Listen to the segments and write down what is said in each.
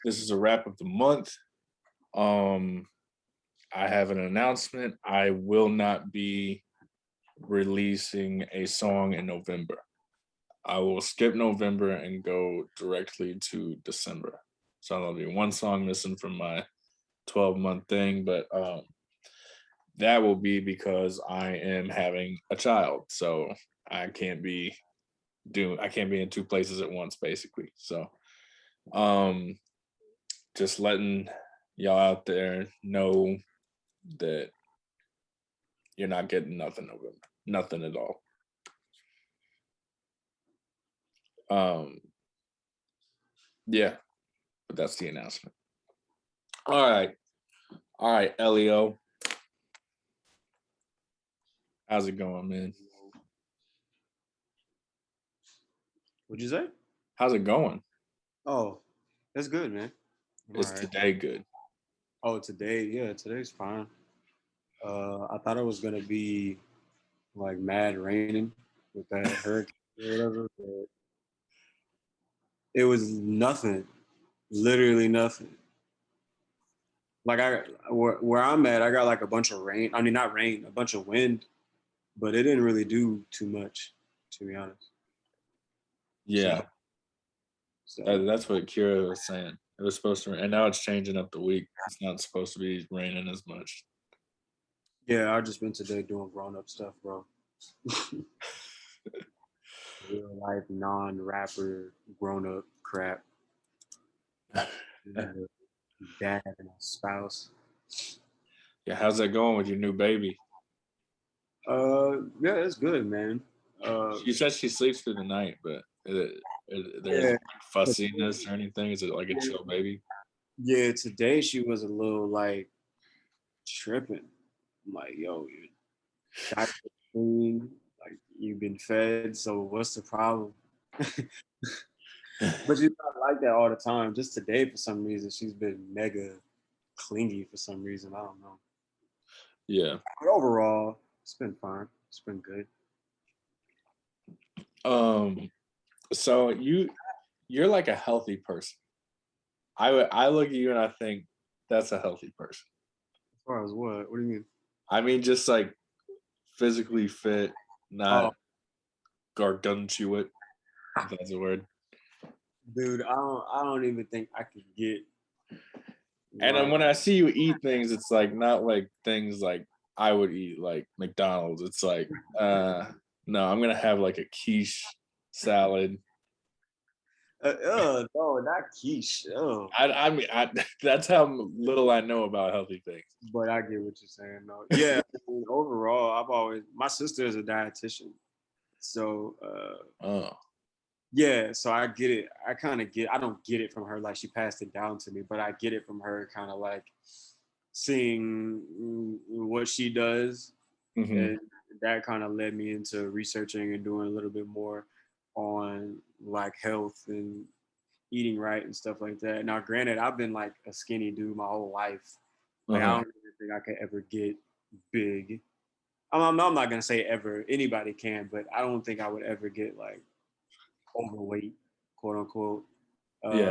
this is a wrap of the month. Um, I have an announcement. I will not be releasing a song in November. I will skip November and go directly to December. So there'll be one song missing from my 12-month thing, but that will be because I am having a child. So I can't be I can't be in two places at once, basically. So um just letting y'all out there know that you're not getting nothing November. Nothing at all. Um yeah, but that's the announcement. All right. All right, L.E.O. How's it going, man? What'd you say? How's it going? Oh, that's good, man. I'm all Is right. today good? Oh, today, yeah, today's fine. I thought it was gonna be like mad raining with that hurricane or whatever, but it was nothing. Literally nothing. Like where I'm at, I got like a bunch of rain. I mean, not rain, a bunch of wind, but it didn't really do too much, to be honest. So, Yeah, so that's what Kira was saying. It was supposed to rain, and now it's changing up the week. It's not supposed to be raining as much. yeah, I just been today doing grown up stuff, bro. Real life non rapper grown up crap. Dad and a spouse. Yeah, how's that going with your new baby? Yeah, it's good, man. Uh, She said she sleeps through the night, but there's yeah, like fussiness or anything. Is it like a chill baby? yeah. Today she was a little like tripping. I'm like, yo, you diaper clean, like you've been fed, so what's the problem? But she's not like that all the time. Just today, for some reason, she's been mega clingy for some reason. I don't know. Yeah. But overall, it's been fine. It's been good. Um. So you're like a healthy person. I look at you and I think that's a healthy person. As far as what? What do you mean? I mean, just like physically fit, Oh, not gargantuan, if that's a word. dude, I don't even think I could get And then like. when I see you eat things, it's like not like things like I would eat, like McDonald's. It's like, no, I'm gonna have like a quiche salad. No, not quiche. Oh, I mean, that's how little I know about healthy things. but I get what you're saying, though. Yeah, I mean, overall, my sister is a dietitian, so Oh, yeah, so I get it. I kind of get. I don't get it from her like she passed it down to me, but I get it from her kind of like seeing what she does, hmm, and that kind of led me into researching and doing a little bit more on like health and eating right and stuff like that. Now, granted, I've been like a skinny dude my whole life. Like I uh-huh. don't even think I could ever get big. I'm not gonna say ever. Anybody can, but I don't think I would ever get like overweight, quote unquote. Uh, Yeah,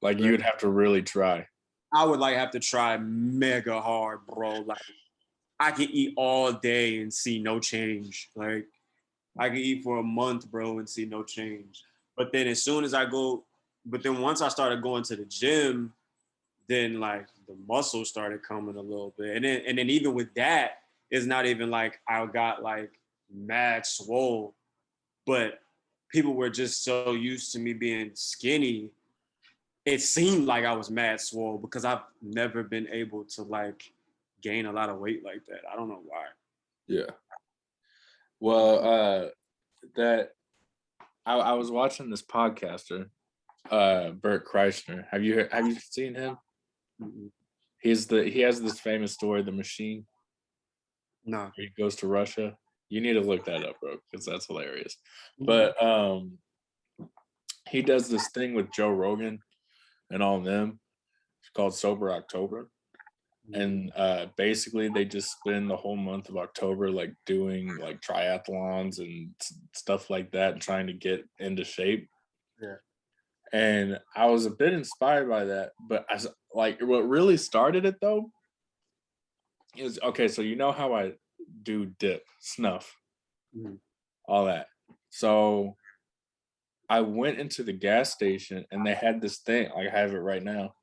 like but you'd have to really try. I would like have to try mega hard, bro. Like I could eat all day and see no change. Like I could eat for a month, bro, and see no change. But then as soon as I go, but then once I started going to the gym, then like the muscles started coming a little bit. And then even with that, it's not even like I got like mad swole, but people were just so used to me being skinny. It seemed like I was mad swole because I've never been able to like gain a lot of weight like that. I don't know why. Yeah. Well, that I was watching this podcaster, Bert Kreischer. Have you seen him? Mm-mm. He has this famous story, The Machine, No. where he goes to Russia. You need to look that up, bro, because that's hilarious. Mm-hmm. But he does this thing with Joe Rogan and all of them. It's called Sober October. And basically they just spend the whole month of October like doing like triathlons and stuff like that and trying to get into shape. Yeah. And I was a bit inspired by that, but as like what really started it though is okay, so you know how I do dip, snuff, Mhm. all that. So I went into the gas station and they had this thing, like I have it right now.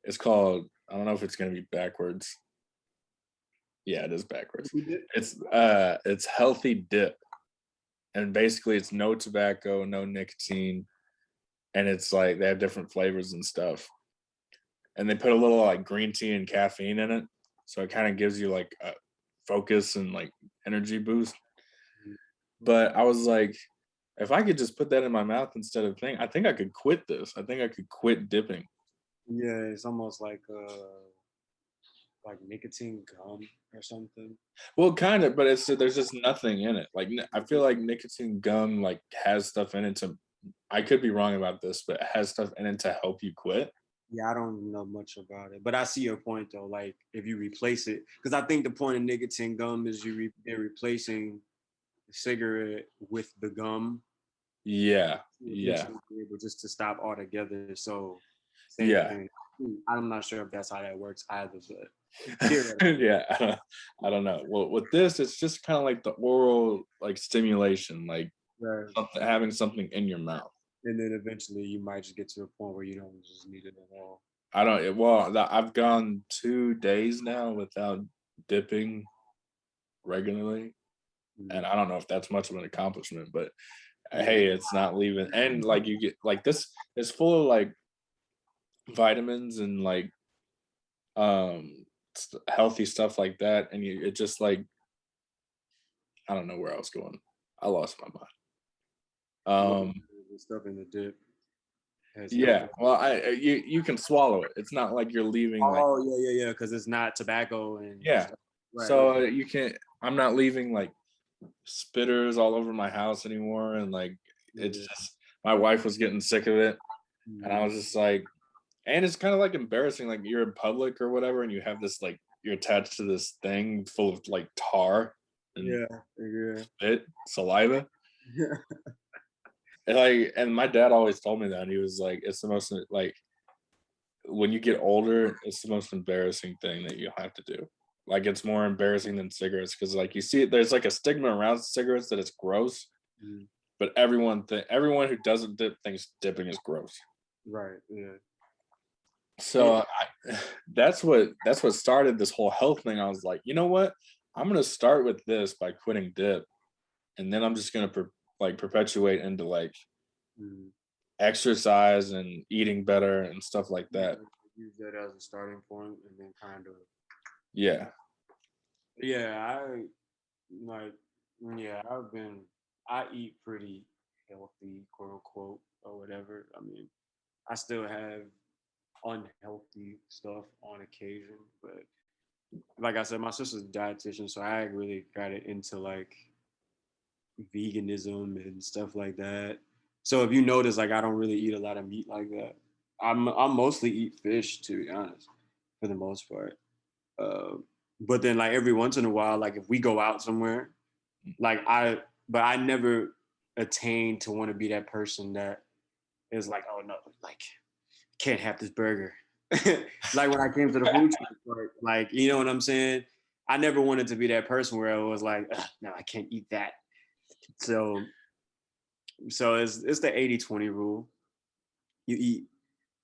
It's called, I don't know if it's gonna be backwards. Yeah, it is backwards. You did? It's healthy dip. And basically it's no tobacco, no nicotine, and it's like they have different flavors and stuff. And they put a little like green tea and caffeine in it, so it kind of gives you like a focus and like energy boost. But I was like, if I could just put that in my mouth instead of thing, I think I could quit this. I think I could quit dipping. Yeah, it's almost like nicotine gum or something. Well, kind of, but it's there's just nothing in it. Like I feel like nicotine gum like has stuff in it to. I could be wrong about this, but it has stuff in it to help you quit. Yeah, I don't know much about it, but I see your point though. Like if you replace it, because I think the point of nicotine gum is they're replacing the cigarette with the gum Yeah, to yeah, eventually be able just to stop altogether. So same yeah. thing. I'm not sure if that's how that works either, but theoretically, Yeah, I don't know. Well, with this, it's just kind of like the oral like stimulation, like right. something, having something in your mouth. And then eventually you might just get to a point where you don't just need it at all. I don't. Well, I've gone 2 days now without dipping regularly, and Mm. I don't know if that's much of an accomplishment, but Yeah. hey, it's not leaving. And like you get like this is full of like vitamins and like healthy stuff like that, and you it just like I don't know where I was going. I lost my mind. Well, Um, the stuff in the dip has yeah, healthy. well, you can swallow it. It's not like you're leaving like Oh yeah, because it's not tobacco and yeah. stuff. Right, So yeah, you can't. I'm not leaving like spitters all over my house anymore, and like it's yeah. just my wife was getting sick of it, and I Mhm. was just like, and it's kind of like embarrassing, like you're in public or whatever, and you have this like you're attached to this thing full of like tar and Yeah, yeah. spit, saliva. And like, and my dad always told me that. And he was like, it's the most like when you get older, it's the most embarrassing thing that you have to do. Like it's more embarrassing than cigarettes because like you see it, there's like a stigma around cigarettes that it's gross, Mhm. but everyone who doesn't dip thinks dipping is gross. Right, yeah. So that's what started this whole health thing. I was like, you know what? I'm gonna start with this by quitting dip, and then I'm just gonna like perpetuate into like Mhm. exercise and eating better and stuff like that. Yeah, use that as a starting point and then kind of Yeah. yeah, I like yeah, I eat pretty healthy, quote unquote, or whatever. I mean, I still have unhealthy stuff on occasion, but like I said, my sister's a dietitian, so I really got it into like veganism and stuff like that. So if you notice, like I don't really eat a lot of meat like that. I mostly eat fish, to be honest, for the most part. Uh, but then like every once in a while, like if we go out somewhere, like but I never attain to want to be that person that is like, oh no, like can't have this burger. Like when I came to the food truck, like you know what I'm saying. I never wanted to be that person where it was like, no, I can't eat that. So it's the 80-20 rule. You eat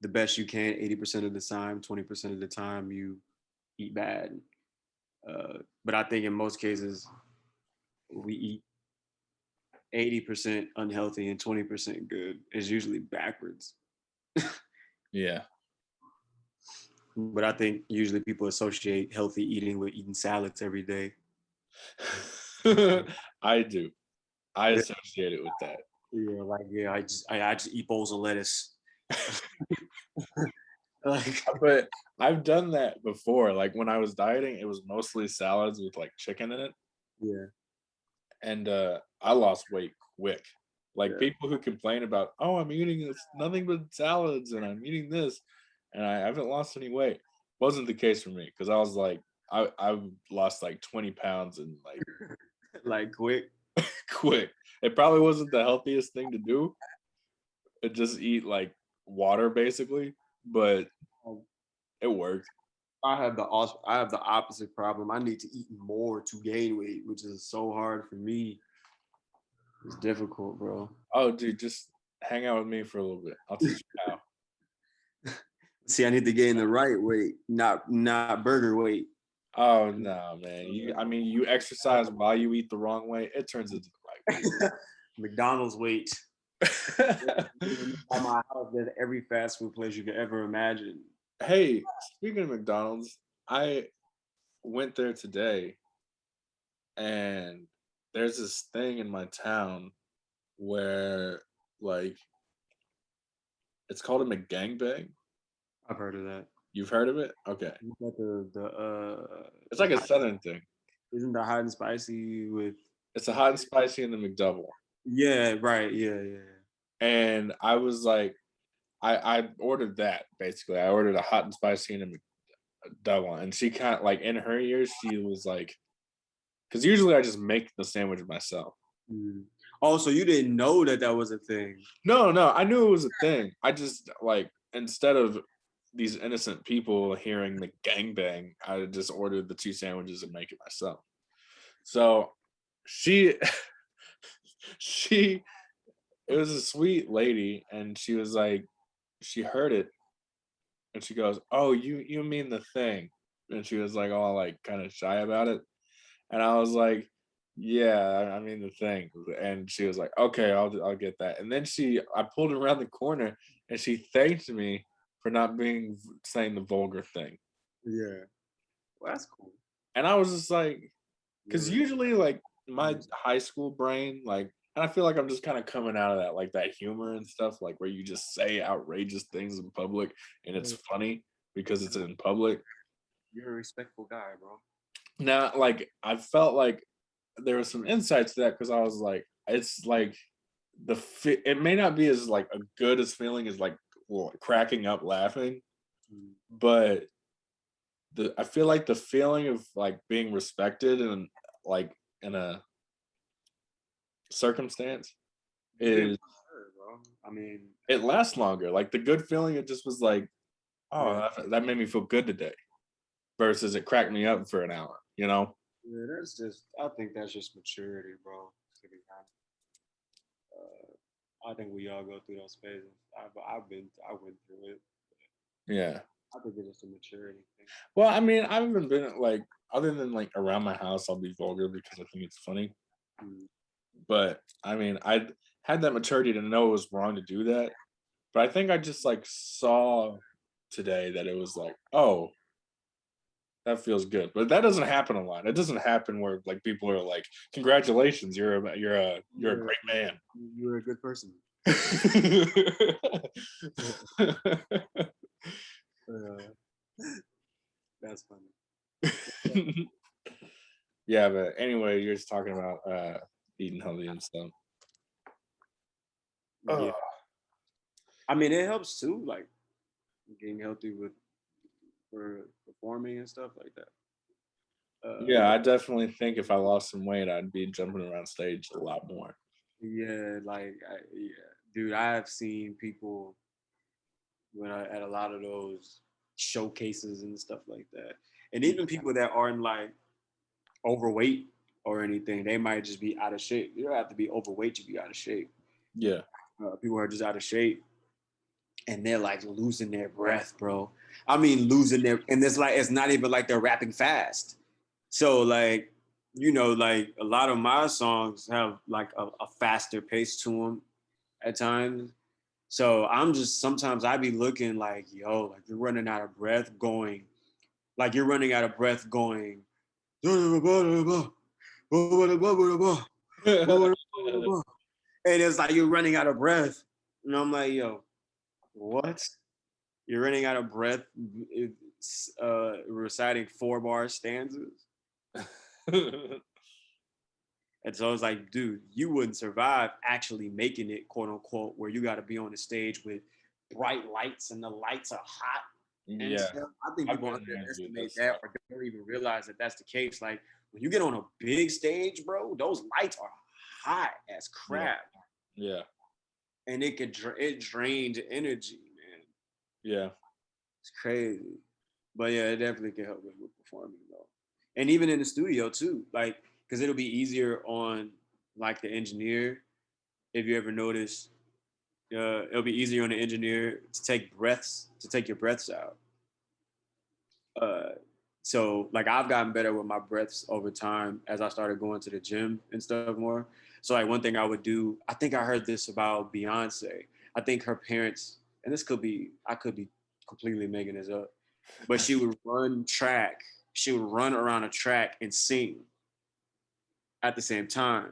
the best you can 80% of the time, 20% of the time you eat bad. But I think in most cases we eat 80% unhealthy and 20% good. Is usually backwards. Yeah. But I think usually people associate healthy eating with eating salads every day. I do. I associate it with that. Yeah, like yeah, I just eat bowls of lettuce. Like But I've done that before. Like when I was dieting, it was mostly salads with like chicken in it. yeah, And I lost weight quick. Like yeah. people who complain about, oh, I'm eating this nothing but salads and I'm eating this and I haven't lost any weight. Wasn't the case for me because I was like, I've lost like 20 pounds and like Like quick. quick. It probably wasn't the healthiest thing to do. Just eat like water basically, but Um, it worked. I have the opposite problem. I need to eat more to gain weight, which is so hard for me. It's difficult, bro. Oh, dude, just hang out with me for a little bit. I'll teach you how. See, I need to gain the right weight, not burger weight. Oh no, man. I mean, you exercise while you eat the wrong way, it turns into the right McDonald's weight. way. By my house, there's every fast food place you could ever imagine. Hey, speaking of McDonald's, I went there today and there's this thing in my town where like it's called a McGangbang. I've heard of that. You've heard of it? Okay. It's like It's like a southern thing. isn't the hot and spicy with It's a hot and spicy and the McDouble. yeah, right, yeah. And I was like, I ordered that basically. I ordered a hot and spicy and a McDouble. And she kind of like in her ears, she was like, because usually I just make the sandwich myself. Mm. Oh, so you didn't know that that was a thing? No, I knew it was a thing. I just like instead of these innocent people hearing the gangbang, I just ordered the two sandwiches and make it myself. So she she it was a sweet lady and she was like she heard it and she goes, "Oh, you mean the thing." And she was like all like kind of shy about it. And I was like, "Yeah, I mean the thing." And she was like, "Okay, I'll get that." And then I pulled around the corner and she thanked me for not being saying the vulgar thing. Yeah. Well, that's cool. And I was just like, because Yeah. usually like my high school brain, like, and I feel like I'm just kind of coming out of that, like that humor and stuff, like where you just say outrageous things in public and it's funny because it's in public. You're a respectful guy, bro. Now, like I felt like there was some insights to that because I was like, it's like it may not be as like a good as feeling as like cracking up laughing, Mm. but I feel like the feeling of like being respected and like in a circumstance Yeah, is sure, bro. I mean, it lasts longer. Like the good feeling, it just was like, oh, yeah, that made me feel good today, versus it cracked me up for an hour. You know? yeah, that's just. I think that's just maturity, bro. To be honest, I think we all go through those phases. I went through it. Yeah. I think it's just a maturity thing. Well, I mean, I haven't been like other than like around my house, I'll be vulgar because I think it's funny. Mm. But I mean, I had that maturity to know it was wrong to do that. But I think I just like saw today that it was like, oh, that feels good. But that doesn't happen a lot. It doesn't happen where like people are like, congratulations, you're a You're, great man. you're a good person. Uh, that's funny. Yeah, but anyway, you're just talking about eating healthy and stuff. Yeah, Oh, I mean, it helps too, like getting healthy for performing and stuff like that. yeah, I definitely think if I lost some weight, I'd be jumping around stage a lot more. Yeah, dude, I have seen people at a lot of those showcases and stuff like that, and even people that aren't like overweight or anything, they might just be out of shape. You don't have to be overweight to be out of shape. Yeah, People are just out of shape, and they're like losing their breath, bro. I mean, losing their, and it's like it's not even like they're rapping fast. So like, like a lot of my songs have like a faster pace to them at times. So I'm just sometimes I be looking like, yo, like you're running out of breath going, like you're running out of breath going, and it's like you're running out of breath. And I'm like, yo, what? You're running out of breath reciting 4-bar stanzas. And so it's like, dude, you wouldn't survive actually making it, quote unquote, where you got to be on the stage with bright lights and the lights are hot and yeah. stuff. I think I've people been there, dude. underestimate That's that or don't even realize that that's the case. Like when you get on a big stage, bro, those lights are hot as yeah, crap, yeah. and it drains energy, Yeah. It's crazy. But yeah, it definitely can help with performing though. And even in the studio too, like, because it'll be easier on like the engineer. If you ever notice, it'll be easier on the engineer to take your breaths out. Uh, so like I've gotten better with my breaths over time as I started going to the gym and stuff more. So like one thing I would do, I think I heard this about Beyonce. I think her parents, and this could be, I could be completely making this up, but she would run track. She would run around a track and sing at the same time.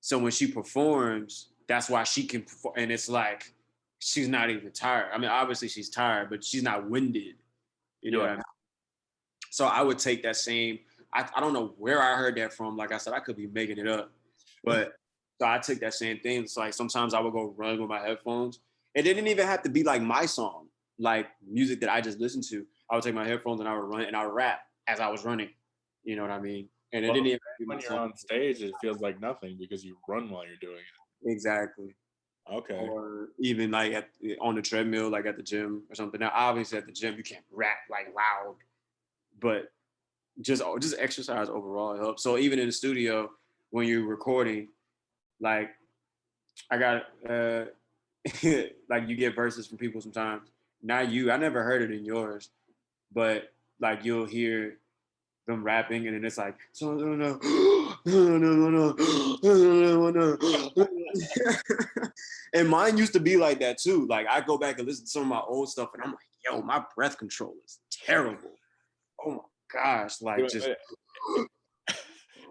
So when she performs, that's why she can perform. And it's like she's not even tired. I mean, obviously she's tired, but she's not winded. You know Yeah. what I mean? So I would take that same. I don't know where I heard that from. Like I said, I could be making it up, but so I took that same thing. It's like sometimes I would go run with my headphones. It didn't even have to be like my song, like music that I just listened to. I would take my headphones and I would run and I would rap as I was running. You know what I mean? And it Well, didn't even have to be my when you're song. on stage, it feels like nothing because you run while you're doing Exactly. it. Okay. Or even like on the treadmill, like at the gym or something. Now, obviously at the gym, you can't rap like loud, but just exercise overall helps. So even in the studio, when you're recording, like I got like you get verses from people sometimes. Not you, I never heard it in yours, but like you'll hear them rapping and then it's like so no no no no no no no no. And mine used to be like that too. Like I go back and listen to some of my old stuff and I'm like, yo, my breath control is terrible. Oh my gosh, like just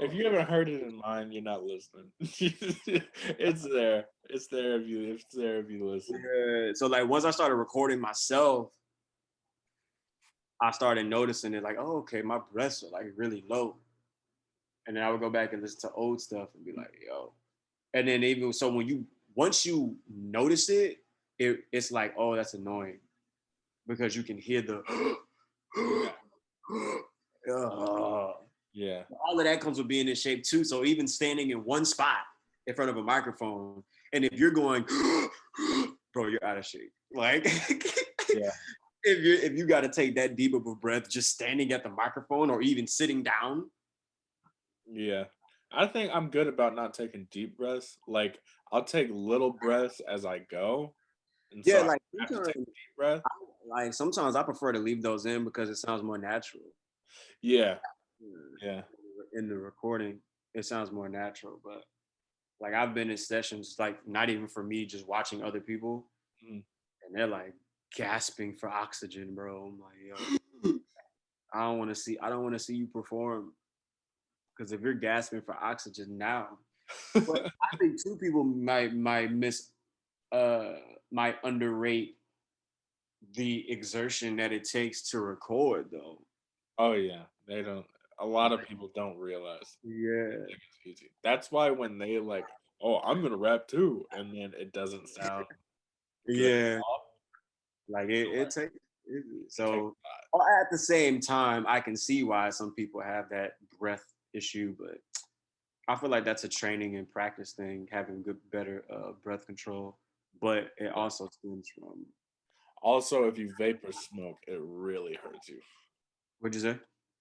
If you haven't heard it in mine, you're not listening. It's there. It's there if you. It's there if you listen. yeah. So like once I started recording myself, I started noticing it like, oh, okay, my breaths are like really low. And then I would go back and listen to old stuff and be like, yo. And then even so when you once you notice it, it's like, oh, that's annoying. Because you can hear the Yeah. uh, Yeah. all of that comes with being in shape too. So even standing in one spot in front of a microphone, and if you're going, bro, you're out of shape. Like Yeah. if you got to take that deep of a breath just standing at the microphone or even sitting down. Yeah. I think I'm good about not taking deep breaths. Like I'll take little breaths as I go, and so Yeah, I like have to take sometimes, a deep breath. sometimes I prefer to leave those in because it sounds more natural. Yeah. Yeah. In the recording, it sounds more natural. But like I've been in sessions, like not even for me, just watching other people, Mm. and they're like gasping for oxygen, bro. I'm like, yo, I don't want to see you perform because if you're gasping for oxygen now, but I think two people might miss uh might underrate the exertion that it takes to record though. Oh yeah. They don't. A lot of people don't realize Yeah. think it's easy. That's why when they like, oh, I'm gonna rap too, and then it doesn't sound good at Yeah. all. Like So it like, takes it takes so at the same time, I can see why some people have that breath issue, but I feel like that's a training and practice thing, having good, better breath control. But it yeah. also stems from Also, if you vapor smoke, it really hurts you. what'd you say?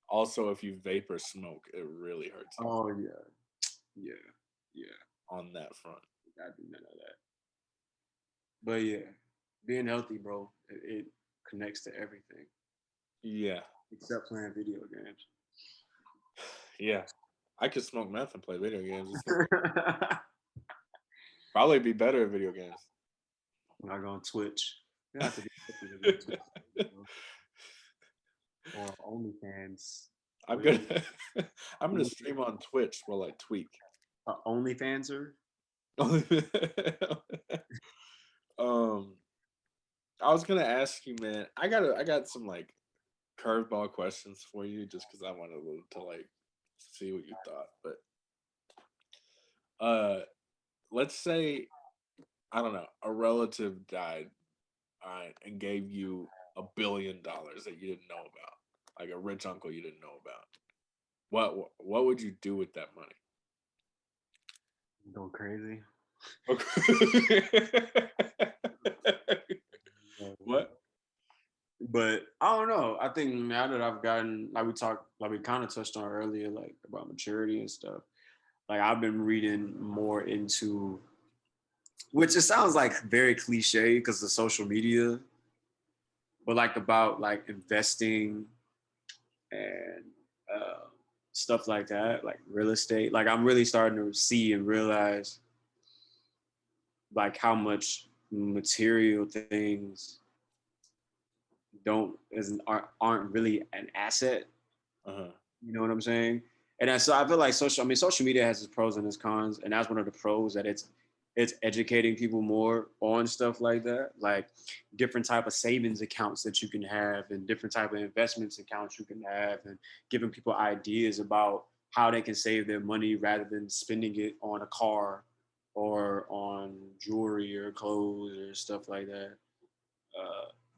Also, if you vapor smoke, it really hurts you Oh yeah, yeah, yeah. on that front. I do none of that. But yeah, being healthy, bro, it connects to everything Yeah. except playing video games. Yeah. I could smoke meth and play video games. It's okay. Probably be better at video games. When I go on Twitch, you have to be healthy to go on Twitch, bro. Or OnlyFans. I'm What is gonna it? I'm gonna stream on Twitch while I tweak. OnlyFanser? um I was gonna ask you, man. I got some like curveball questions for you, just because I wanted to like see what you thought. But uh, let's say I don't know, a relative died, and gave you $1 billion that you didn't know about, like a rich uncle you didn't know about. What would you do with that money? Go crazy. Okay. Uh, What? But I don't know. I think now that I've gotten, like we talked, like we kind of touched on earlier, like about maturity and stuff. Like I've been reading more into, which it sounds like very cliche because of social media, but like about like investing and stuff like that, like real estate. Like I'm really starting to see and realize like how much material things don't isn't aren't really an asset. Uh-huh. You know what I'm saying? And so I feel like social media has its pros and its cons, and that's one of the pros that it's educating people more on stuff like that, like different type of savings accounts that you can have, and different type of investments accounts you can have, and giving people ideas about how they can save their money rather than spending it on a car or on jewelry or clothes or stuff like that.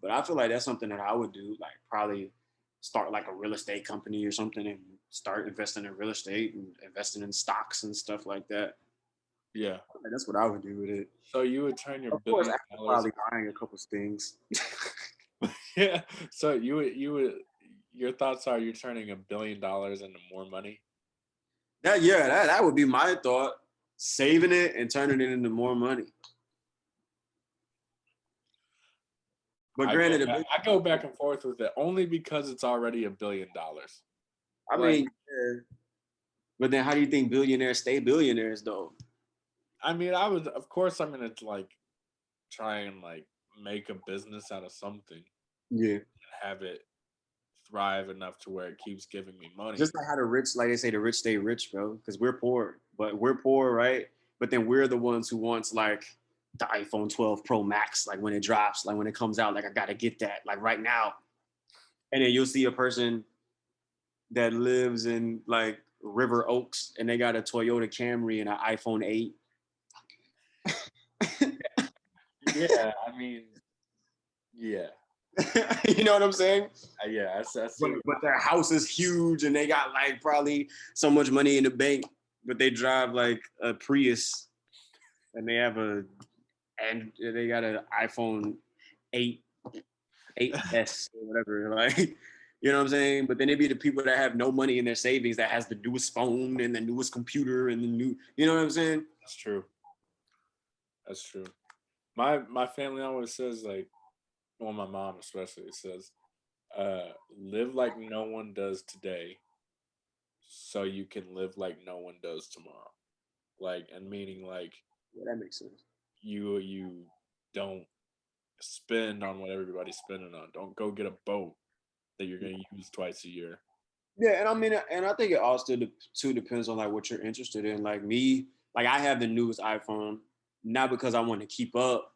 But I feel like that's something that I would do, like probably start like a real estate company or something and start investing in real estate and investing in stocks and stuff like that. Yeah. Like, that's what I would do with it. So you would turn your Of course, billion after dollars. probably buying a couple things. Yeah. So you would your thoughts are you're turning $1 billion into more money? That would be my thought. Saving it and turning it into more money. But granted, I go back and forth with it only because it's already $1 billion. I Like, mean, yeah. But then how do you think billionaires stay billionaires though? I mean, I would, of course, I'm gonna like try and like make a business out of something, Yeah. have it thrive enough to where it keeps giving me money. Just like how the rich, like they say, the rich stay rich, bro. Because we're poor, but we're poor, right? But then we're the ones who wants like the iPhone 12 Pro Max, like when it drops, like when it comes out, like I gotta get that, like right now. And then you'll see a person that lives in like River Oaks and they got a Toyota Camry and an iPhone 8. Yeah, I mean, yeah, You know what I'm saying? yeah. I But, see. but their house is huge and they got like probably so much money in the bank, but they drive like a Prius and they have a and they got an iPhone 8 8S or whatever. Like, you know what I'm saying? But then it'd be the people that have no money in their savings that has the newest phone and the newest computer and the new, you know what I'm saying? That's true. That's true. My family always says like, well, my mom especially says, live like no one does today, so you can live like no one does tomorrow. Like, and meaning like Yeah, that makes sense. you don't spend on what everybody's spending on. Don't go get a boat that you're gonna use twice a year. Yeah, and I mean, and I think it also too depends on like what you're interested in. Like me, like I have the newest iPhone, not because I want to keep up,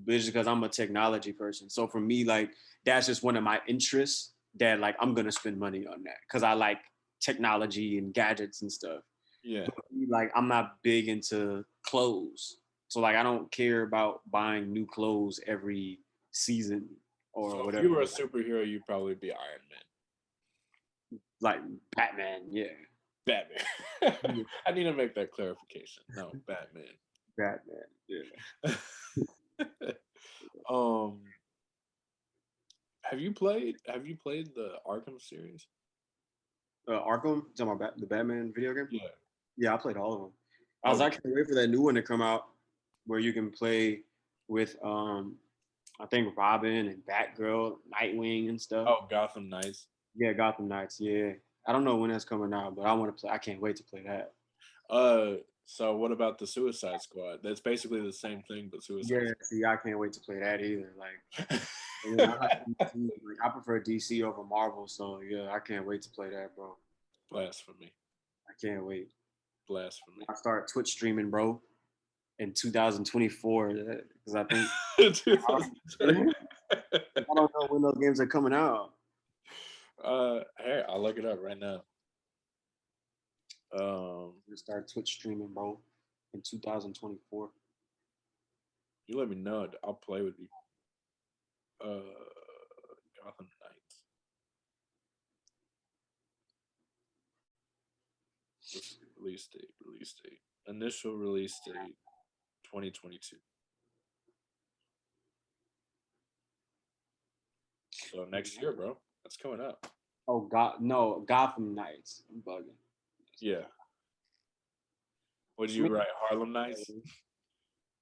but it's because I'm a technology person. So for me, like that's just one of my interests that like I'm gonna spend money on that because I like technology and gadgets and stuff. Yeah. But for me, like I'm not big into clothes, so like I don't care about buying new clothes every season or So if whatever. you were a superhero, you'd probably be Iron Man. Like Batman, yeah. Batman. I need to make that clarification. No, Batman. Batman, yeah. um, have you played the Arkham series? Arkham, talking about the Batman video game. Yeah. Yeah, I played all of them. I was Okay. actually waiting for that new one to come out, where you can play with I think Robin and Batgirl, Nightwing and stuff. Oh, Gotham Knights. Yeah, Gotham Knights. Yeah, I don't know when that's coming out, but I want to play. I can't wait to play that. So what about the Suicide Squad? That's basically the same thing, but Suicide Yeah, see, I can't wait to play that either. Like, and then I Squad. like DC. Like, I prefer DC over Marvel, so yeah, I can't wait to play that, bro. Blasphemy. I can't wait. Blasphemy. I start Twitch streaming, bro, in 2024 because I think 2020. I don't know when those games are coming out. Hey, I'll look it up right now. I'm gonna start Twitch streaming, bro, in 2024. You let me know. I'll play with you. Gotham Knights. Let's see. Release date. Release date. Initial release date. 2022. So next year, bro. That's coming up. Oh God, no, Gotham Knights. I'm bugging. Yeah. Would I you mean, write Harlem Nights?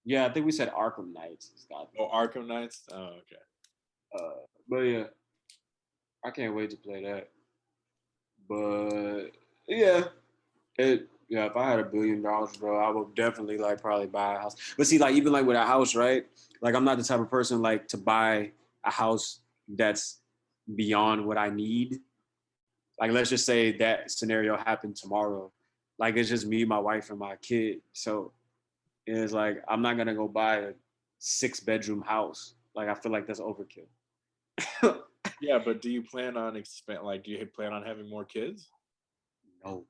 yeah, I think we said Arkham Knights. It's Gotham. Oh, Arkham Nights? Oh, okay. But yeah, I can't wait to play that. But yeah, yeah. If I had $1 billion, bro, I would definitely like probably buy a house. But see, like even like with a house, right? Like I'm not the type of person like to buy a house that's beyond what I need. Like let's just say that scenario happened tomorrow. Like it's just me, my wife, and my kid. So it's like I'm not gonna go buy a 6 bedroom house. Like I feel like that's overkill. Yeah, but do you plan on do you plan on having more kids? No.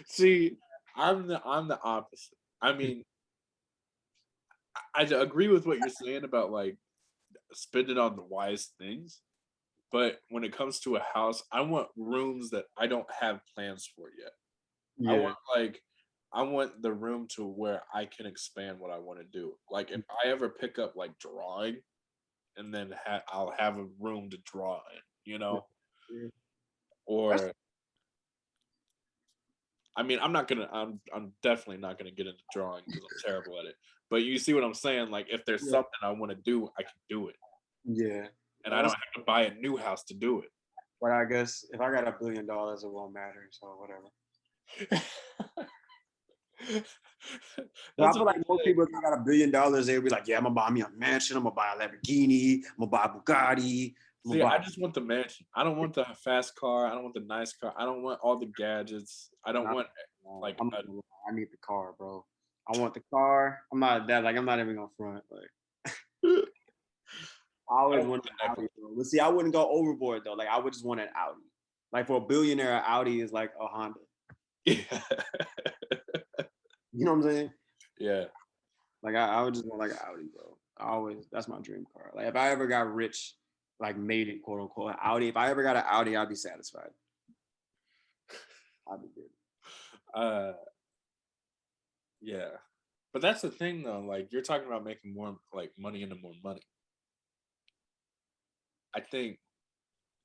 See, I'm the opposite. I mean, I agree with what you're saying about like spending on the wise things, but when it comes to a house, I want rooms that I don't have plans for yet. I Yeah. want like I want the room to where I can expand what I want to do. Like if I ever pick up like drawing, and then I'll have a room to draw in, you know, Yeah. or I mean, I'm definitely not gonna get into drawing because I'm terrible at it. But you see what I'm saying? Like, if there's Yeah. something I want to do, I can do it, Yeah. and I don't have to buy a new house to do But I guess if I got $1 billion, it won't matter. So whatever. it. But I That's feel what like I'm most saying. people, if they got $1 billion, they'll be like, "Yeah, I'm gonna buy me a mansion. I'm gonna buy a Lamborghini. I'm gonna buy a Bugatti. I'm gonna See, I buy." just want the mansion. I don't want the fast car. I don't want the nice car. I don't want all the gadgets. I don't want like I'm, I need the car, bro. I want the car. I'm not that like I'm not even gonna front. Like I I always don't want wanted the an Audi, necklace. bro. But see, I wouldn't go overboard though. Like I would just want an Audi. Like for a billionaire, an Audi is like a Honda. Yeah. You know what I'm saying? Yeah. Like I would just want like an Audi, bro. I always that's my dream car. Like if I ever got rich, like made it, quote unquote, an Audi. If I ever got an Audi, I'd be satisfied. I'd be good. Uh, yeah. But that's the thing though. Like you're talking about making more like money into more money. I think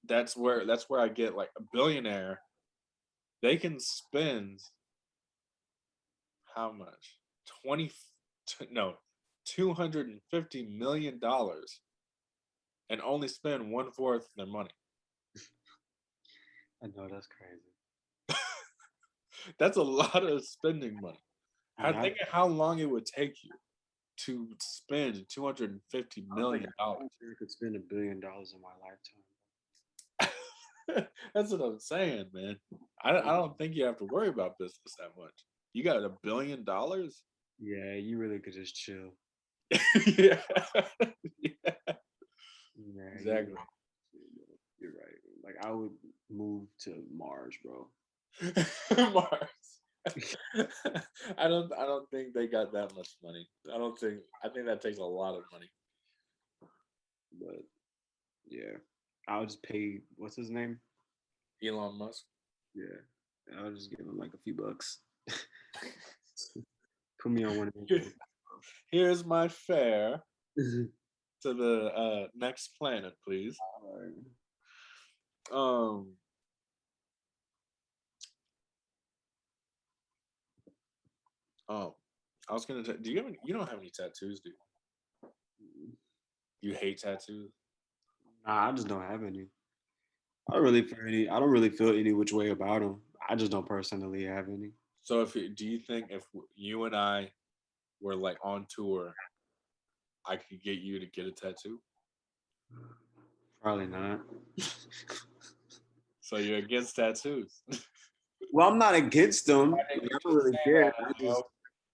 that's where I get like a billionaire. They can spend how much? 20 no, $250 million and only spend one fourth of their money. I know that's crazy. That's a lot of spending money. Yeah, Think of how long it would take you to spend $250 I don't think million. I could spend $1 billion in my lifetime. That's what I'm saying, man. I don't think you have to worry about business that much. You got $1 billion? Yeah, you really could just chill. Yeah. Yeah, Yeah, exactly. you're right. Like I would move to Mars, bro. Mars. I don't think they got that much money. I think that takes a lot of money. But yeah, I'll just pay. What's his name? Elon Musk. Yeah, I'll just give him like a few bucks. Put me on one of Here's my fare those. to the next planet, please. Um oh, I was gonna do you don't have any tattoos, do you? You hate tattoos? Nah, I just don't have any. I don't really feel any. I don't really feel any which way about them. I just don't personally have any. So do you think if you and I were like on tour, I could get you to get a tattoo? Probably not. So you're against tattoos? Well, I'm not against them. Why Like, didn't you I don't just really say care. that, L.E.O?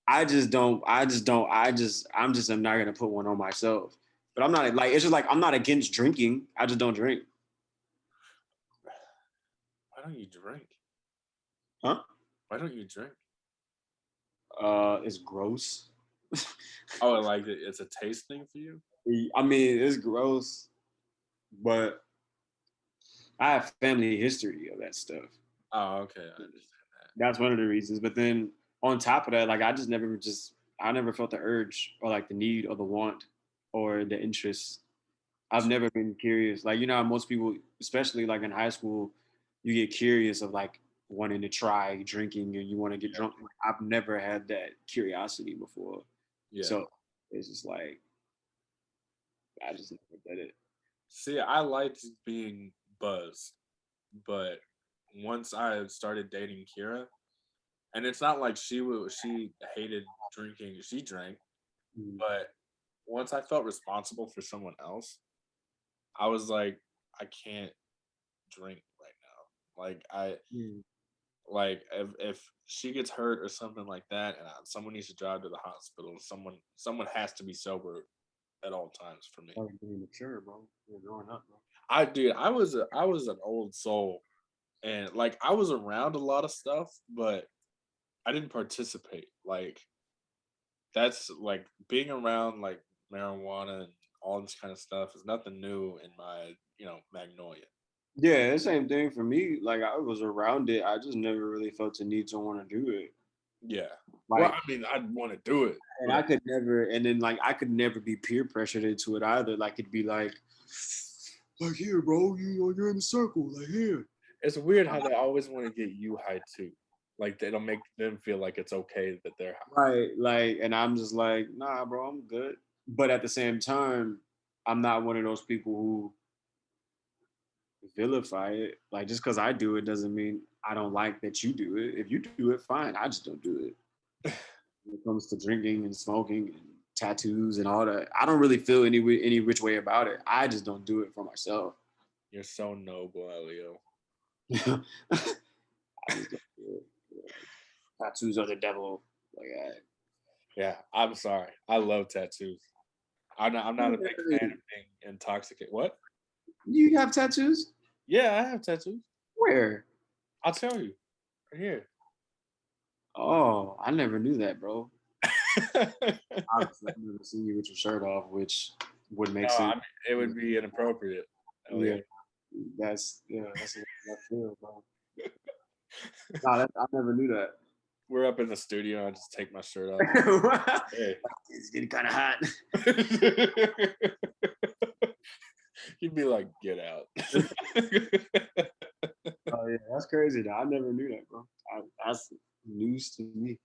I just don't. I just don't. I'm just. I'm not gonna put one on myself. But I'm not like. It's just like I'm not against drinking. I just don't drink. Why don't you drink? Huh? Why don't you drink? It's gross. Oh, like it's a taste thing for you? I mean, it's gross, but I have family history of that stuff. Oh, okay, I understand that. That's one of the reasons. But then on top of that, like I never felt the urge or like the need or the want. or the interests. I've never been curious. Like, you know how most people, especially like in high school, you get curious of like wanting to try drinking and you want to get drunk. Like, I've never had that curiosity before. Yeah. So it's just like I just never did it. See, I liked being buzzed, but once I started dating Kira, and it's not like she hated drinking, she drank, Mm. but once I felt responsible for someone else, I was like, I can't drink right now. Mm. Like if she gets hurt or something like that, and someone needs to drive to the hospital, someone has to be sober at all times for me. I was being mature, bro. You're growing up, bro. I was an old soul, and like I was around a lot of stuff, but I didn't participate. Like that's like being around like marijuana and all this kind of stuff is nothing new in my Magnolia. Yeah, the same thing for me. Like I was around it. I just never really felt the need to want to do it. Yeah. Well, Like I mean, I'd want to do it, and I but could never and then like I could never be peer pressured into it either. Like it'd be like here, bro, you're in the circle, like here. it's weird how they always want to get you high too. Like they don't make them feel like it's okay that they're high. Right. Like, and I'm just like, nah, bro, I'm good. But at the same time, I'm not one of those people who vilify it. Like just because I do it doesn't mean I don't like that you do it. If you do it, fine. I just don't do it. When it comes to drinking and smoking and tattoos and all that, I don't really feel any which way about it. I just don't do it for myself. You're so noble, L.E.O. I just don't do it. Tattoos are the devil. Like, Yeah, I'm sorry. I love tattoos. I'm not a big fan of being intoxicated. What? you have tattoos? Yeah, I have tattoos. Where? I'll tell you. Right here. Oh, I never knew that, bro. Obviously, I've never seen you with your shirt off, which would No, make I sense. mean it would be inappropriate, Yeah, Elliot. that's a left field, bro. Nah, I never knew that. We're up in the studio. I just take my shirt off. Hey. It's getting kind of hot. You'd be like, get out. Oh yeah, that's crazy. Though. I never knew that, bro. That's news to me.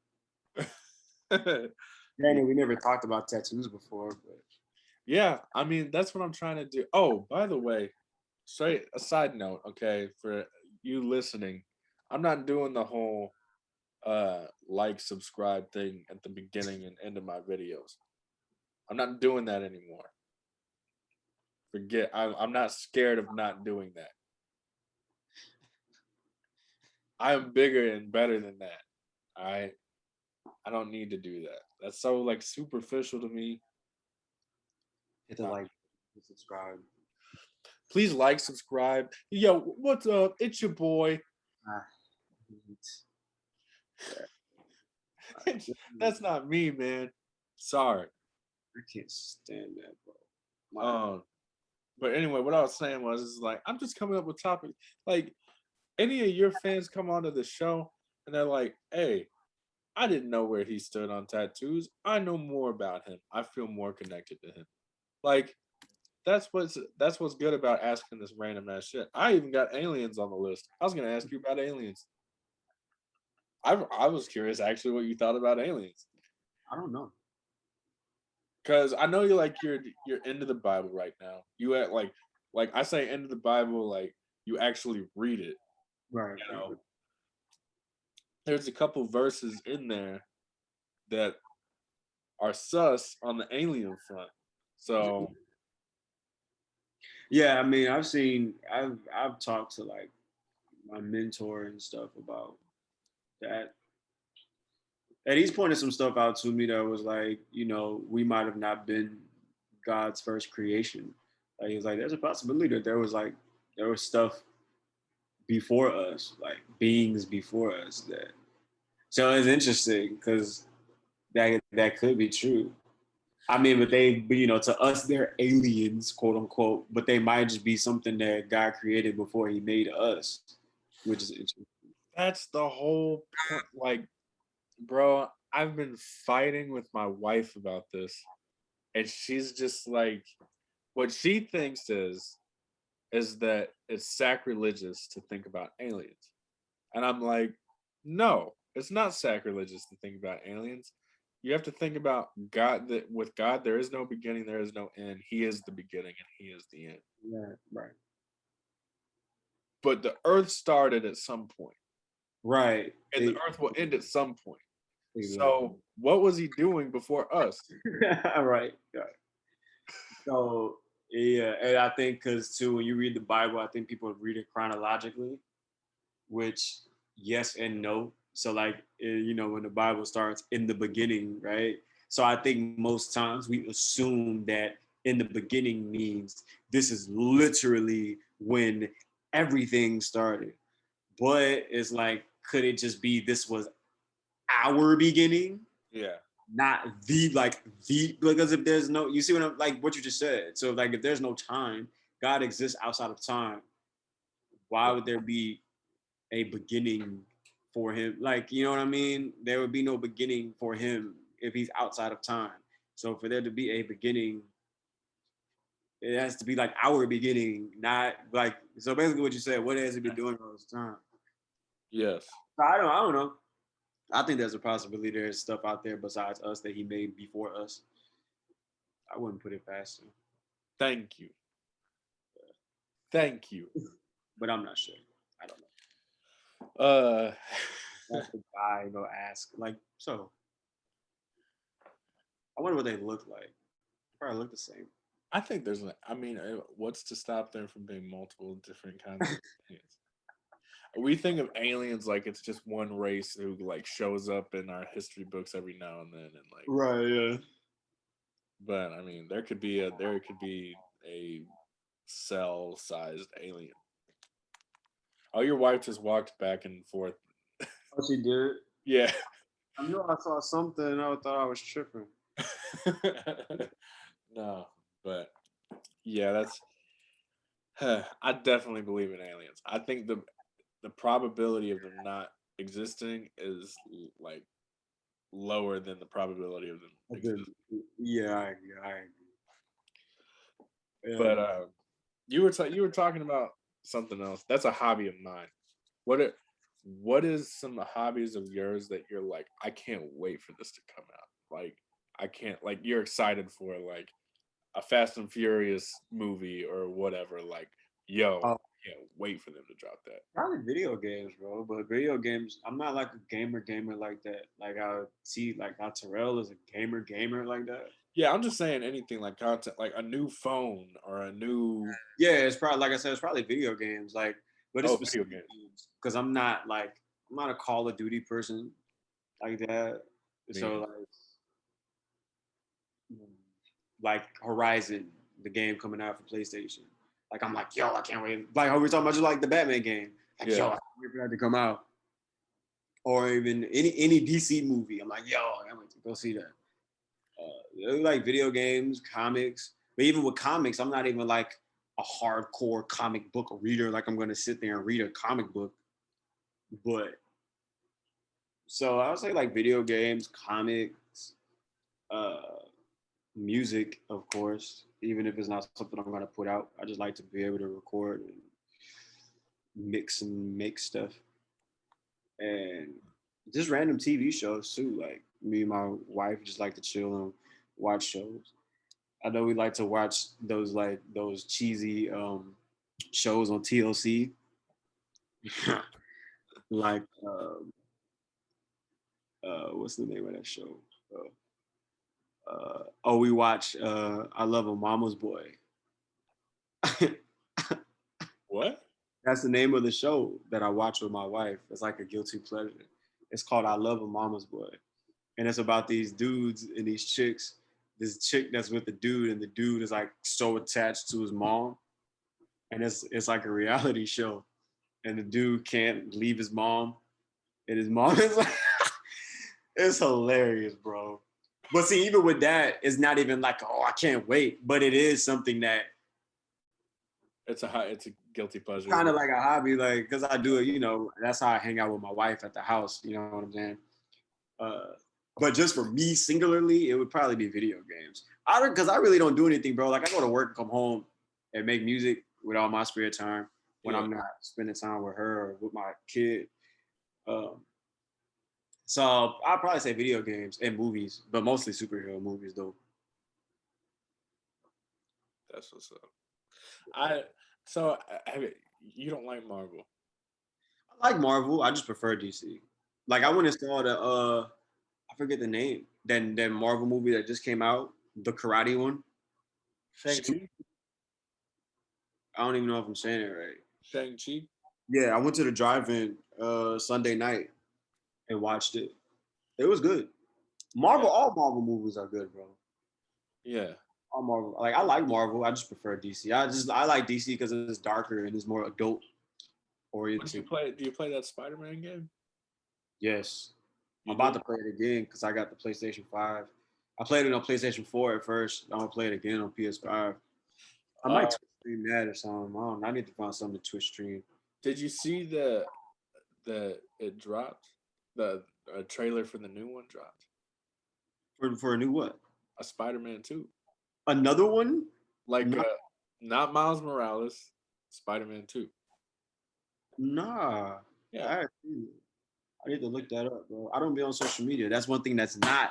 Granted, we never talked about tattoos before, but Yeah, I mean that's what I'm trying to do. Oh, by the way, straight a side note, okay, for you listening, I'm not doing the whole like subscribe thing at the beginning and end of my videos. I'm not doing that anymore. Forget. I'm not scared of not doing that. I am bigger and better than that. I don't need to do that. That's so like superficial to me. hit the like, subscribe. Please like, subscribe. Yo, what's up? It's your boy. Ah, That's not me, man. Sorry. I can't stand that, bro. Um, but anyway, what I was saying was is like I'm just coming up with topics. Like any of your fans come onto the show and they're like, hey, I didn't know where he stood on tattoos. I know more about him. I feel more connected to him. Like that's what's good about asking this random ass shit. I even got aliens on the list. I was gonna ask you about aliens. I was curious actually what you thought about aliens. I don't know. Cause I know you're into the Bible right now. You at like I say into the Bible, like you actually read it. Right. You know, there's a couple verses in there that are sus on the alien front. So Yeah, I mean, I've talked to like my mentor and stuff about that. And he's pointed some stuff out to me that was like, we might have not been God's first creation. Like he was like, there's a possibility that there was stuff before us, like beings before us that. So it's interesting because that could be true. I mean, but to us, they're aliens, quote unquote, but they might just be something that God created before he made us, which is interesting. that's the whole point. Like, bro, I've been fighting with my wife about this and she's just like, what she thinks is that it's sacrilegious to think about aliens. And I'm like, no, it's not sacrilegious to think about aliens. You have to think about God, that with God there is no beginning, there is no end. He is the beginning and he is the end. Yeah, right. But the earth started at some point, Right. and the earth will end at some point. Exactly. So what was he doing before us? Right. Right. So yeah, and I think because too, when you read the Bible, I think people read it chronologically, which yes and no. So like when the Bible starts in the beginning, right? So I think most times we assume that in the beginning means this is literally when everything started. But it's like, could it just be this was our beginning? Yeah. Not the because if there's no, you see what I'm like what you just said. So like if there's no time, God exists outside of time. Why Yeah. would there be a beginning for him? Like, you know what I mean? There would be no beginning for him if he's outside of time. So for there to be a beginning, it has to be like our beginning, not like, so basically what you said, what has he been doing all this time? Yes. I don't know. I think there's a possibility there's stuff out there besides us that he made before us. I wouldn't put it past him, Thank you. Thank you. but I'm not sure. I don't know. Uh That's the guy go ask. Like, so I wonder what they look like. Probably look the same. I think there's I mean, what's to stop there from being multiple different kinds of aliens? We think of aliens like it's just one race who like shows up in our history books every now and then, and like, Right, yeah. but I mean, there could be a cell-sized alien. Oh, your wife just walked back and forth. Oh, she did. Yeah. I knew I saw something and I thought I was tripping. No, but yeah, that's. I definitely believe in aliens. I think the probability of them not existing is like lower than the probability of them existing. Yeah, I agree. But you were talking about something else. That's a hobby of mine. What are, what is some hobbies of yours that you're like, I can't wait for this to come out? Like I can't, like, you're excited for like a Fast and Furious movie or whatever. Like, yo, Oh, I can't wait for them to drop that. probably video games, bro. But video games, I'm not like a gamer like that. Like I see like how Terrell is a gamer like that. Yeah, I'm just saying anything like content, like a new phone or a new, Yeah, it's probably like I said, it's probably video games. Like, but it's oh, video specific games. games because I'm not a Call of Duty person like that. So Me. like Horizon, the game coming out for PlayStation. Like I'm like, yo, I can't wait. Like how we were talking about just like the Batman game. Like, yo, I Yeah. can't wait for that to come out. Or even any DC movie. I'm like, yo, I can't wait to go see that. Like video games, comics. But even with comics, I'm not even like a hardcore comic book reader. Like I'm gonna sit there and read a comic book. But so I would say like video games, comics, uh, music, of course. Even if it's not something I'm gonna put out, I just like to be able to record and mix and make stuff, and just random TV shows too. Like me and my wife just like to chill and watch shows. I know we like to watch those cheesy shows on TLC, like what's the name of that show? We watch I Love a Mama's Boy. What? That's the name of the show that I watch with my wife. It's like a guilty pleasure. It's called I Love a Mama's Boy, and it's about these dudes and these chicks. This chick that's with the dude, and the dude is like so attached to his mom, and it's like a reality show, and the dude can't leave his mom, and his mom is like, it's hilarious, bro. But see, even with that, it's not even like, oh, I can't wait, but it is something that It's a guilty pleasure. kind of like a hobby, like because I do it, that's how I hang out with my wife at the house. You know what I'm saying? Uh, but just for me singularly, it would probably be video games. I don't, because I really don't do anything, bro. Like I go to work, come home, and make music with all my spare time when Yeah. I'm not spending time with her or with my kid. Um, so I'll probably say video games and movies, but mostly superhero movies though. That's what's up. I so you don't like Marvel. I like Marvel. I just prefer DC. Like I went and saw the I forget the name. Then that Marvel movie that just came out, the karate one. Shang-Chi? I don't even know if I'm saying it right. Shang-Chi? Yeah, I went to the drive-in Sunday night and watched it. It was good. Yeah. All Marvel movies are good, bro. Yeah. All Marvel, like I like Marvel. I just prefer DC. I like DC because it's darker and it's more adult What do you oriented. play? Do you play that Spider-Man game? Yes, I'm You about do? to play it again because I got the PlayStation 5. I played it on PlayStation 4 at first. I'm gonna play it again on PS5. I might Uh, Twitch stream that or something. I don't know. I need to find something to Twitch stream. did you see the it dropped? The a trailer for the new one dropped. For a new what? A Spider-Man 2. Another one? Like Nah, not Miles Morales, Spider-Man 2. nah. Yeah. I I need to look that up, bro. I don't be on social media. That's one thing that's not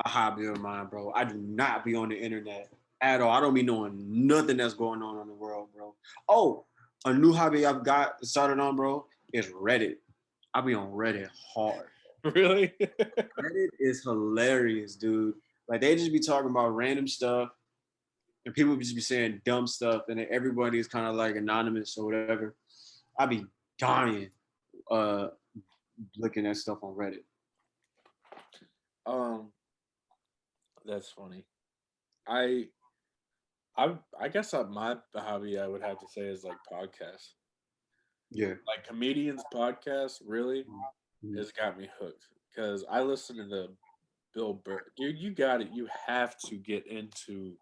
a hobby of mine, bro. I do not be on the internet at all. I don't be knowing nothing that's going on in the world, bro. Oh, a new hobby I've got started on, bro, is Reddit. I be on Reddit hard. Really? Reddit is hilarious, dude. Like they just be talking about random stuff, and people just be saying dumb stuff, and then everybody is kind of like anonymous or whatever. I be dying uh looking at stuff on Reddit. um, that's funny. I I guess my hobby I would have to say is like podcasts. Yeah. Like comedians podcast really Mhm. has got me hooked because I listen to the Bill Burr. Dude, you got it. You have to get into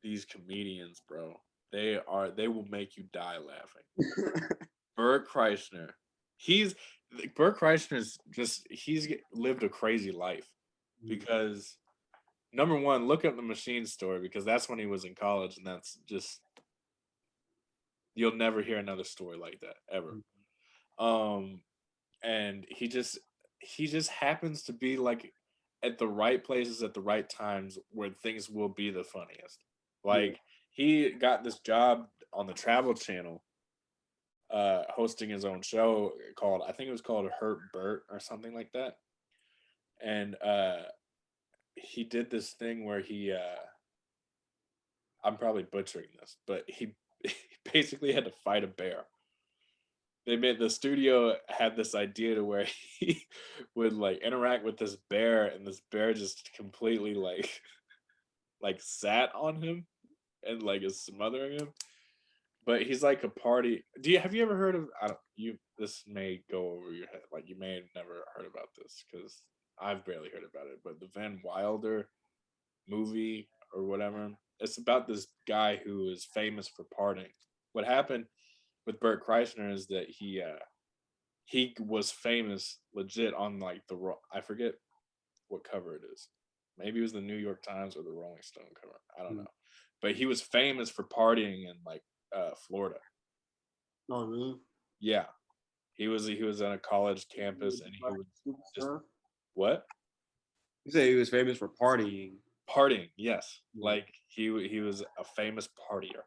these comedians, bro. They will make you die laughing. Bert Kreischer. He's Bert Kreischer's just lived a crazy life because number one, look up the Machine story because that's when he was in college, and that's just you'll never hear another story like that ever. Um, and he just happens to be like at the right places at the right times where things will be the funniest. Yeah. Like he got this job on the Travel Channel, hosting his own show called I think it was called Hurt Burt or something like that. And he did this thing where I'm probably butchering this, but he basically had to fight a bear. They made the studio had this idea to where he would like interact with this bear and this bear just completely like sat on him and like is smothering him. But he's like a party. Have you ever heard of I don't you this may go over your head. Like you may have never heard about this because I've barely heard about it, but the Van Wilder movie or whatever. It's about this guy who is famous for partying. What happened with Bert Kreischer is that he was famous legit on like I forget what cover it is. Maybe it was the New York Times or the Rolling Stone cover. I don't know. But he was famous for partying in like Florida. Oh, really? Yeah. He was on a college campus and he Like would stupid just stuff? what? You say he was famous for partying. Partying, yes. Yeah. Like he was a famous partier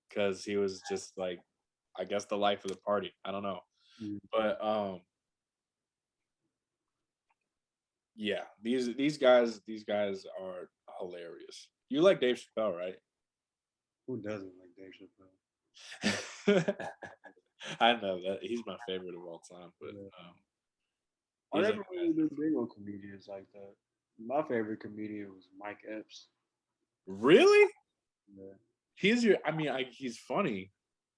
because he was just like I guess the life of the party. I don't know. Mm. But yeah, these guys are hilarious. You like Dave Chappelle, right? Who doesn't like Dave Chappelle? I know that he's my favorite of all time, but Yeah. I he's a never really been big on comedians like that. My favorite comedian was Mike Epps. really Yeah. he's funny,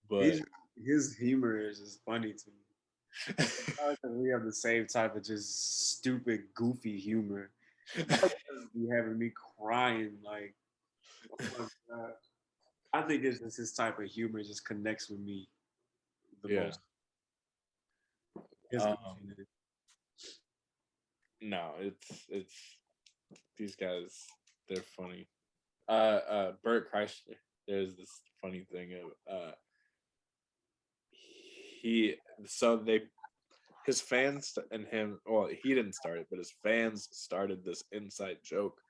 but He's his humor is just funny to me. I like that we have the same type of just stupid, goofy humor. Mike Epps be having me crying like, oh my god. I think it's just his type of humor just connects with me the yeah. most. His Um, goofiness. no, it's these guys. They're funny. Bert Kreischer. There's this funny thing of he so they his fans and him. Well, he didn't start it, but his fans started this inside joke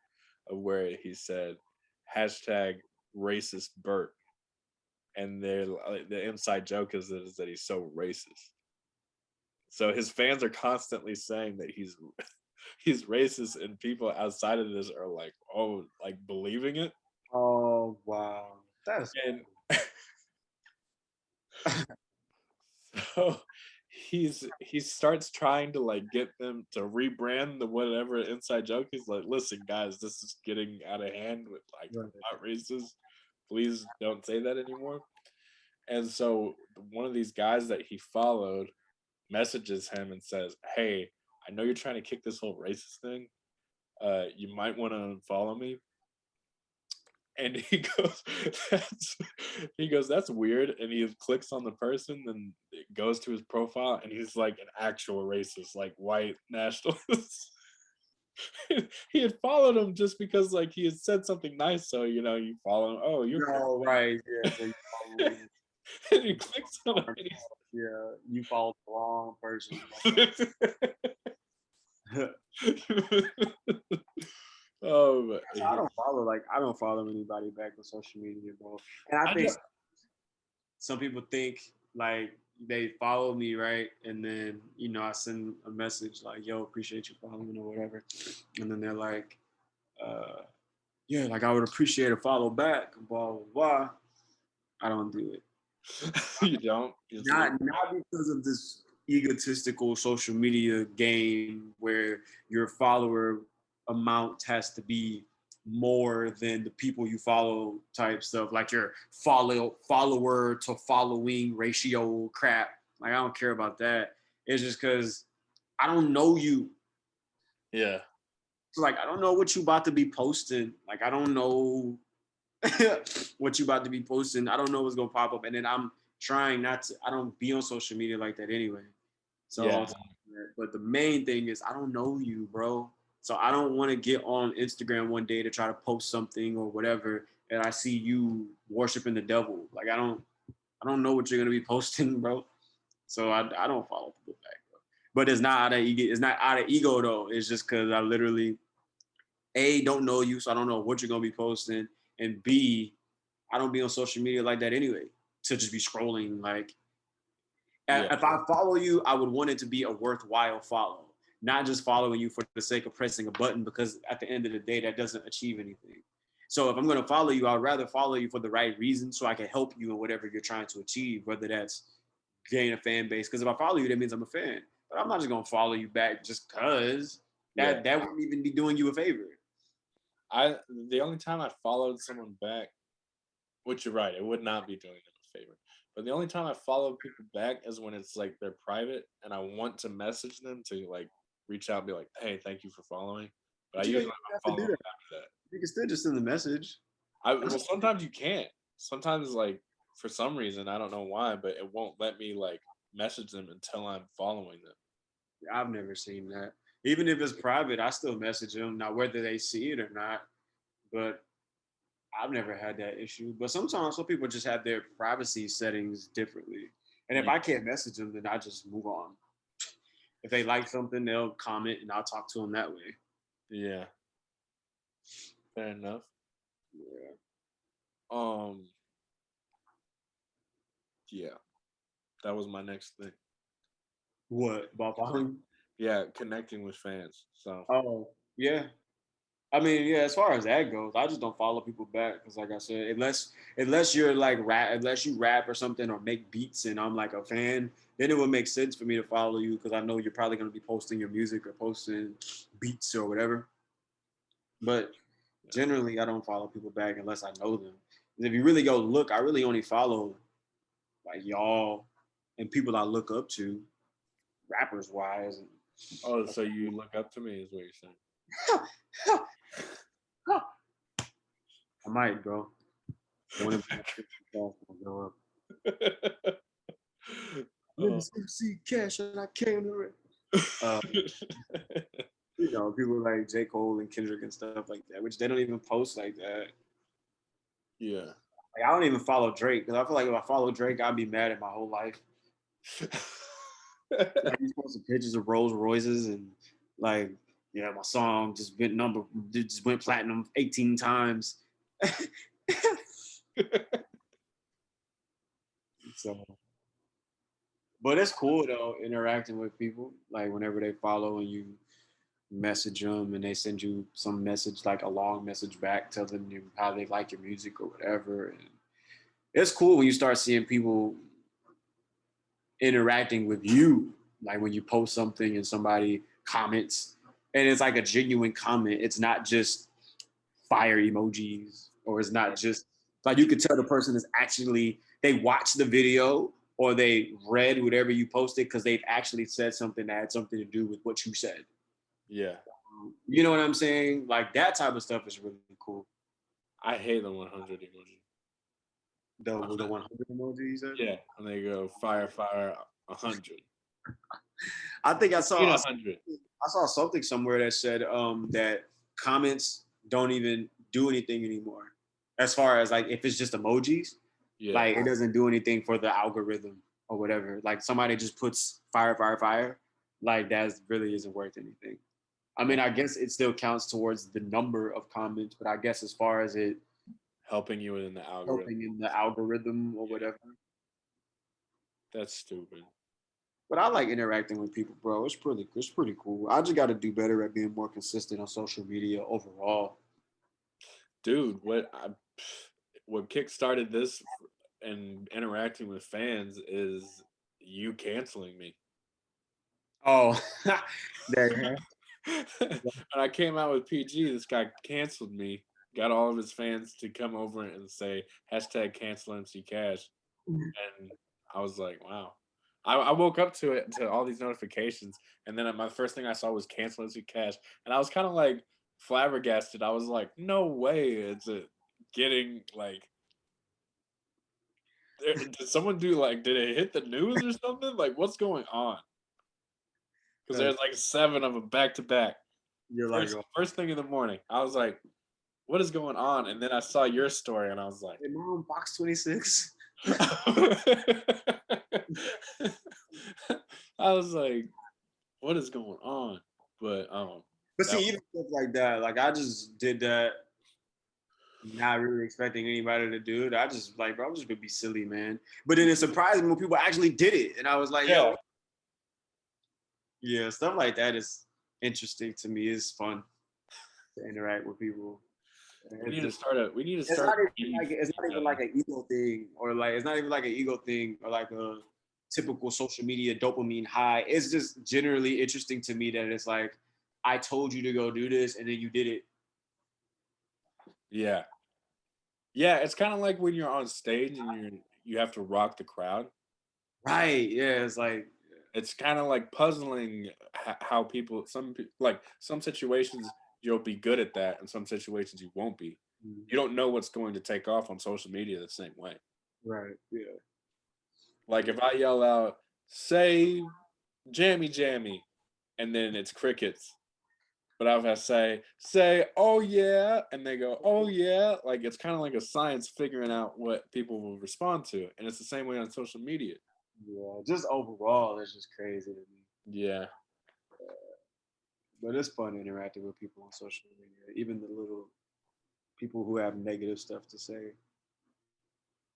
of where he said hashtag racist Bert, and the inside joke is that he's so racist. So his fans are constantly saying that he's racist, and people outside of this are like, oh, like believing it. Oh wow, that's And so he starts trying to like get them to rebrand the whatever inside joke. He's like, listen, guys, this is getting out of hand with like right. not racist. Please don't say that anymore. And so one of these guys that he followed messages him and says, hey, I know you're trying to kick this whole racist thing. You might want to follow me. And he goes, that's weird. And he clicks on the person, then it goes to his profile, and he's like an actual racist, like white nationalist. He had followed him just because like he had said something nice, so you follow him. Oh, you're No, right. Yeah. So you follow me. and he clicks on him. And Yeah, you followed the wrong person. Oh, I don't follow anybody back on social media, bro. And I I think just, some people think like they follow me, right? And then, I send a message like, yo, appreciate you following or whatever. And then they're like, uh, yeah, like I would appreciate a follow back, blah, blah, blah. I don't do it. you don't. Just Not because of this egotistical social media game where your follower amount has to be more than the people you follow type stuff, like your follower to following ratio crap. Like I don't care about that. It's just because I don't know you. yeah. So like I don't know what you about to be posting. Like I don't know what you about to be posting. I don't know what's gonna pop up. And then I'm trying not to, I don't be on social media like that anyway. So Yeah. but the main thing is I don't know you, bro. So I don't want to get on Instagram one day to try to post something or whatever, and I see you worshiping the devil. Like I don't know what you're gonna be posting, bro. So I don't follow people back, bro. But it's not out of ego. It's not out of ego though. It's just because I literally don't know you, so I don't know what you're gonna be posting, and B, I don't be on social media like that anyway. To just be scrolling like Yeah. if I follow you, I would want it to be a worthwhile follow, not just following you for the sake of pressing a button, because at the end of the day, that doesn't achieve anything. So if I'm going to follow you, I'd rather follow you for the right reason so I can help you in whatever you're trying to achieve, whether that's gain a fan base. Because if I follow you, that means I'm a fan. But I'm not just going to follow you back just because Yeah. that wouldn't even be doing you a favor. The only time I followed someone back, which you're right, it would not be doing them a favor. But the only time I follow people back is when it's like they're private and I want to message them to like reach out and be like, hey, thank you for following. But I But you usually don't don't have to follow do them that. after that. You can still just send a message. Well, sometimes you can't. Sometimes like for some reason I don't know why, but it won't let me like message them until I'm following them. I've never seen that. Even if it's private, I still message them. Now, whether they see it or not, but I've never had that issue. But sometimes some people just have their privacy settings differently. And if Yeah. I can't message them, then I just move on. If they like something, they'll comment and I'll talk to them that way. Yeah. Fair enough. Yeah. Um. Yeah. That was my next thing. What about following? Yeah, connecting with fans. So Oh, yeah. I mean, yeah. As far as that goes, I just don't follow people back because, like I said, unless you're like rap, unless you rap or something or make beats, and I'm like a fan, then it would make sense for me to follow you because I know you're probably gonna be posting your music or posting beats or whatever. But generally, I don't follow people back unless I know them. And if you really go look, I really only follow like y'all and people I look up to, rappers wise. And oh, so you look up to me is what you're saying. I might, bro. One of them go up. Let me Oh. see cash and I came to it. You know, people like J. Cole and Kendrick and stuff like that, which they don't even post like that. Yeah. Like I don't even follow Drake because I feel like if I follow Drake, I'd be mad at my whole life. Like he's posting pictures of Rolls Royces and like, yeah, my song just went platinum 18 times. So, but it's cool though interacting with people like whenever they follow and you message them and they send you some message like a long message back telling you how they like your music or whatever. And it's cool when you start seeing people interacting with you, like when you post something and somebody comments and it's like a genuine comment. It's not just fire emojis or it's not just like you could tell the person is actually they watched the video or they read whatever you posted because they've actually said something that had something to do with what you said. Yeah. You know what I'm saying? Like that type of stuff is really cool. I hate the 100 emoji. The 100 emoji you said? Yeah, and they go fire, fire, 100. I think Need 100. I saw something somewhere that said that comments don't even do anything anymore. As far as like if it's just emojis, Yeah. like it doesn't do anything for the algorithm or whatever. Like somebody just puts fire, fire, fire, like that really isn't worth anything. I mean, I guess it still counts towards the number of comments, but I guess as far as it Helping you in the algorithm. helping in the algorithm or whatever. That's stupid. But I like interacting with people, bro. It's pretty cool. I just got to do better at being more consistent on social media overall. Dude, what kickstarted this and interacting with fans is you canceling me. Oh, there. When I came out with PG, this guy canceled me, got all of his fans to come over and say hashtag cancel MC Cash. And I was like, wow. I woke up to it to all these notifications, and then my first thing I saw was cancel MC Cash, and I was kind of like flabbergasted. I was like, no way, it's a getting like. Did someone do like? Did it hit the news or something? Like, what's going on? Because there's like 7 of them back to back. You're like, First thing in the morning, I was like, what is going on? And then I saw your story, and I was like, hey, mom, box 26. I was like, what is going on? But But see, even stuff like that, like I just did that, not really expecting anybody to do it. I just like, bro, I'm just gonna be silly, man. But then it surprised me when people actually did it, and I was like, yeah, yo, yeah, stuff like that is interesting to me. It's fun to interact with people. we need to Just, start it's not even like an ego thing, or like it's not even like an ego thing, or like a typical social media dopamine high. It's just generally interesting to me that it's like I told you to go do this, and then you did it. Yeah. Yeah, it's kind of like when you're on stage and you have to rock the crowd. Right? Yeah. It's like It's kind of like puzzling how people like some situations you'll be good at that and some situations you won't be. You don't know what's going to take off on social media the same way. right. Yeah. Like if I yell out, say jammy jammy, and then it's crickets. But if I say, oh yeah, and they go, oh yeah, like it's kind of like a science figuring out what people will respond to. And it's the same way on social media. Yeah. Just overall, it's just crazy to me. Yeah. But it's fun interacting with people on social media, even the little people who have negative stuff to say.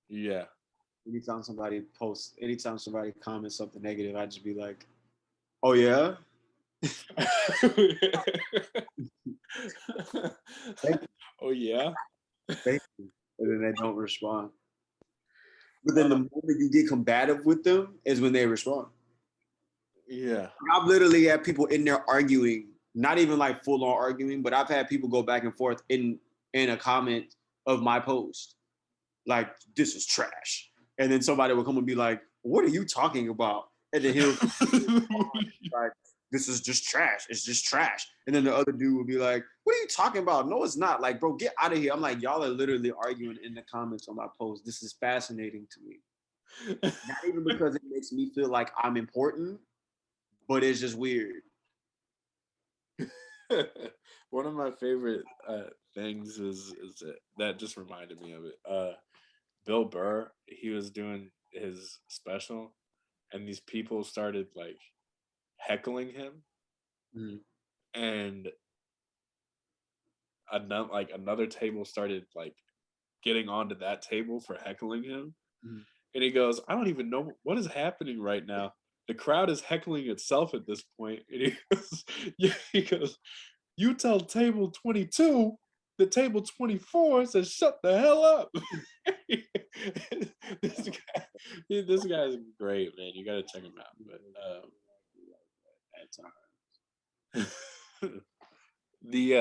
Yeah. Anytime somebody comments something negative, I just be like, "Oh yeah, thank Oh yeah. you, thank you," and then they don't respond. But then the moment you get combative with them is when they respond. Yeah. I've literally had people in there arguing, not even like full on arguing, but I've had people go back and forth in a comment of my post, like this is trash, and then somebody will come and be like, "What are you talking about?" And then he'll like, "This is just trash. It's just trash." And then the other dude will be like, "What are you talking about? No, it's not. Like, bro, get out of here." I'm like, y'all are literally arguing in the comments on my post. This is fascinating to me. Not even because it makes me feel like I'm important, but it's just weird. One of my favorite things is that just reminded me of it. Bill Burr, he was doing his special, and these people started like heckling him, Mhm. and another table started like getting onto that table for heckling him, Mhm. and he goes, "I don't even know what is happening right now. The crowd is heckling itself at this point." And he goes, "Yeah," he goes, "You tell table 22 the table 24 says shut the hell up." this guy, this guy's great, man. You gotta check him out. At time. The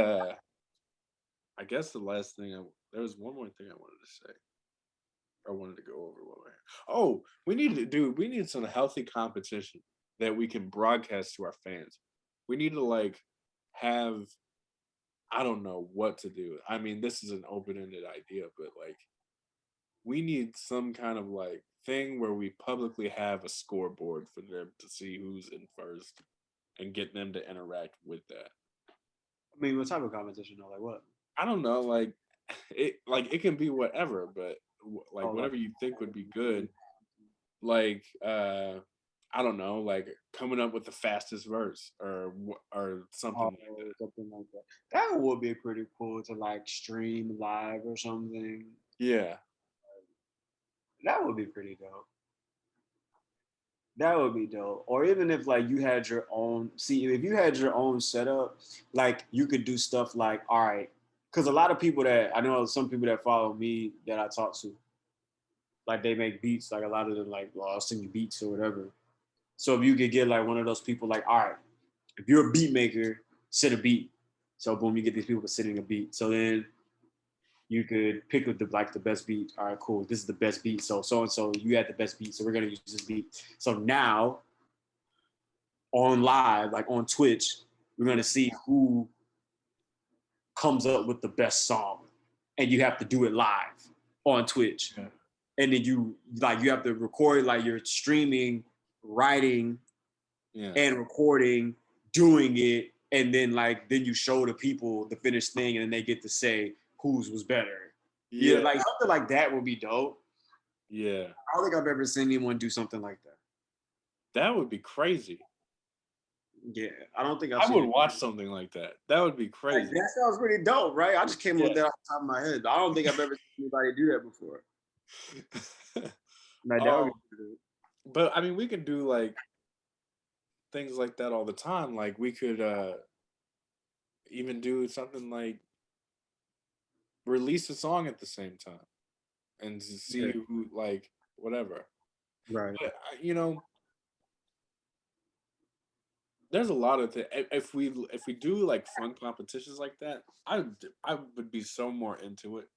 I guess the last thing there was one more thing I wanted to say. I wanted to go over what we're. Oh, we need some healthy competition that we can broadcast to our fans. We need to like have I don't know what to do. I mean, this is an open-ended idea, but like we need some kind of like thing where we publicly have a scoreboard for them to see who's in first and get them to interact with that. I mean, what type of competition though? Like what? I don't know, like it can be whatever, but like Oh, like whatever you think would be good. Like I don't know, like coming up with the fastest verse or something oh, like that. something like that. That would be pretty cool to like stream live or something. Yeah. That would be pretty dope. That would be dope. Or even if like you had your own, see, if you had your own setup, like you could do stuff like, all right, because a lot of people that I know, some people that follow me that I talk to, like they make beats, like a lot of them like, well, I'll send you beats or whatever. So if you could get like one of those people, like, all right, if you're a beat maker, sit a beat. So boom, you get these people sitting a beat. So then you could pick with the best beat. All right, cool. This is the best beat. So and so you had the best beat. So we're gonna use this beat. So now on live, like on Twitch, we're gonna see who comes up with the best song, and you have to do it live on Twitch. Yeah. And then you have to record like you're streaming, writing, Yeah. and recording, doing it, and then you show the people the finished thing, and then they get to say whose was better. Yeah, Yeah. like something like that would be dope. Yeah. I don't think I've ever seen anyone do something like that. That would be crazy. Yeah, I don't think I've I seen would it. watch something like that. That would be Like, crazy. that sounds pretty dope, right? I just came up Yeah. with that off the top of my head. I don't think I've ever seen anybody do that before. Like that would um, be pretty dope. but I mean, we could do like things like that all the time. Like we could even do something like release a song at the same time and to see Yeah, who like whatever. right. But there's a lot of if we do like fun competitions like that, I would be so more into it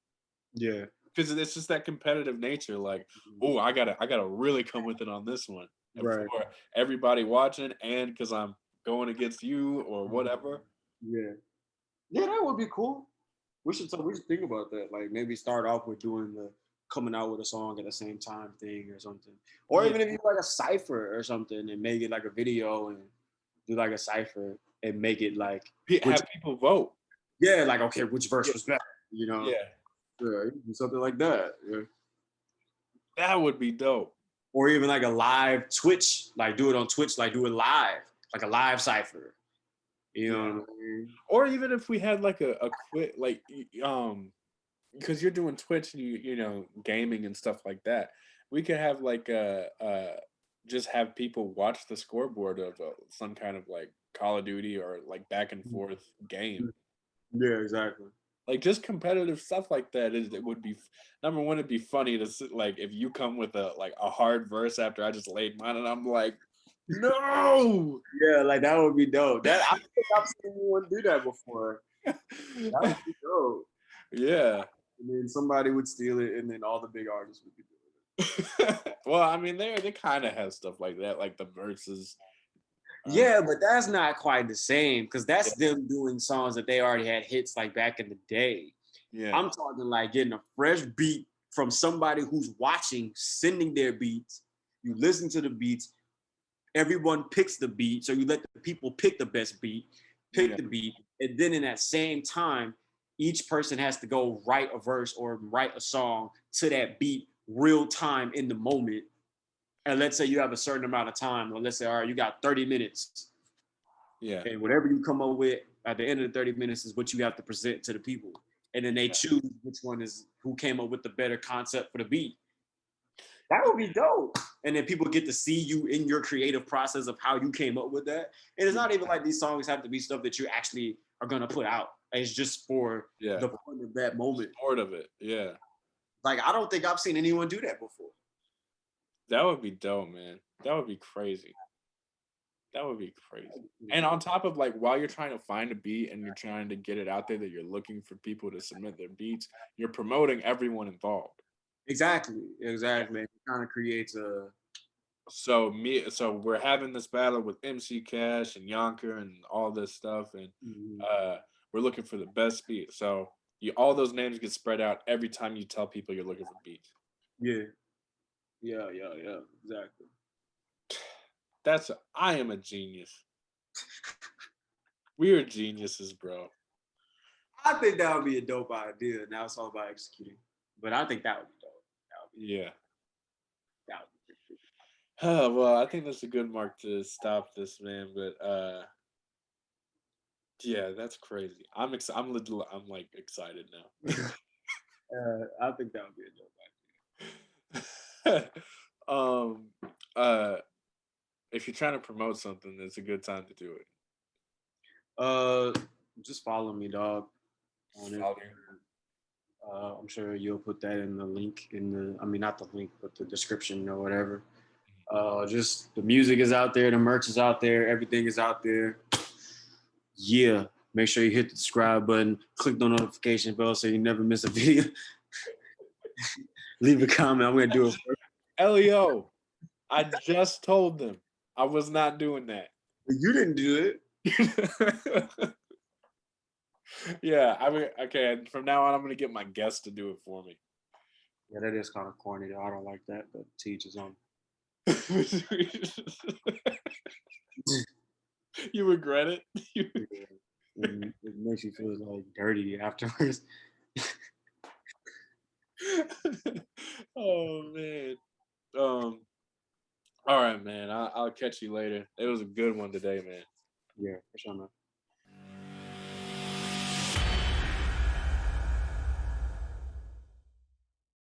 Yeah, because it's just that competitive nature. Like, oh, I gotta really come with it on this one and right. for everybody watching, and because I'm going against you or whatever. Yeah, yeah, that would be cool. We should think about that. Like maybe start off with doing the coming out with a song at the same time thing or something. Or Yeah, even if you like a cipher or something and make it like a video and do like a cipher and make it like which have people vote. yeah, like okay, which verse Yeah, was better, you know? yeah, Yeah, you can do something like that. Yeah. that would be dope. Or even like a live Twitch, like do it on Twitch, like do it live, like a live cipher. You know Yeah, what I mean? or even if we had like a quick like because you're doing Twitch and you know gaming and stuff like that, we could have like just have people watch the scoreboard of some kind of like Call of Duty or like back and forth game. Yeah, exactly. Like just competitive stuff like that is it would be number one. It'd be funny to sit, like if you come with a like a hard verse after I just laid mine and I'm like, no. Yeah, like that would be dope. That I don't think I've seen anyone do that before. That would be dope. Yeah. And then somebody would steal it, and then all the big artists would be doing Well, I mean, they kind of have stuff like that, like the verses. it. Um, Yeah, but that's not quite the same because yeah, that's them doing songs that they already had hits like back in the day. yeah, I'm talking like getting a fresh beat from somebody who's watching, sending their beats. You listen to the beats. Everyone picks the beat, so you let the people pick the best beat, pick yeah, the beat, And then in that same time, each person has to go write a verse or write a song to that beat real time in the moment. And let's say you have a certain amount of time, or let's say, all right, you got 30 minutes. Yeah. And whatever you come up with at the end of the 30 minutes is what you have to present to the people. And then they choose which one is who came up with the better concept for the beat. That would be dope. And then people get to see you in your creative process of how you came up with that. And it's not even like these songs have to be stuff that you actually are gonna put out. It's just for the fun of that moment. Part of it, yeah. Like I don't think I've seen anyone do that before. That would be dope, man. That would be crazy. That would be crazy. And on top of like while you're trying to find a beat and you're trying to get it out there that you're looking for people to submit their beats, you're promoting everyone involved. Exactly. It kind of creates a So we're having this battle with MC Cash and Yonker and all this stuff, and we're looking for the best beat. So all those names get spread out every time you tell people you're looking for beats. Yeah. Exactly. I am a genius. We are geniuses, bro. I think that would be a dope idea. Now it's all about executing. But I think that would be dope. Yeah. That would be pretty Oh, well, I think that's a good mark to stop this, man. But yeah, that's crazy. I'm like excited now. I think that would be a dope If you're trying to promote something, it's a good time to do it. Just follow me, dog. On it. I'm sure you'll put that in the link not the link, but the description or whatever. Just the music is out there, the merch is out there, everything is out there. Yeah. Make sure you hit the subscribe button, click the notification bell so you never miss a video. Leave a comment. I'm gonna do it first. L.E.O. I just told them I was not doing that. You didn't do it. Yeah, okay. From now on, I'm gonna get my guest to do it for me. Yeah, that is kind of corny though. I don't like that, but teach his own. You regret it? It makes you feel like dirty afterwards. Oh man. All right, man. I'll catch you later. It was a good one today, man. Yeah, for sure, man.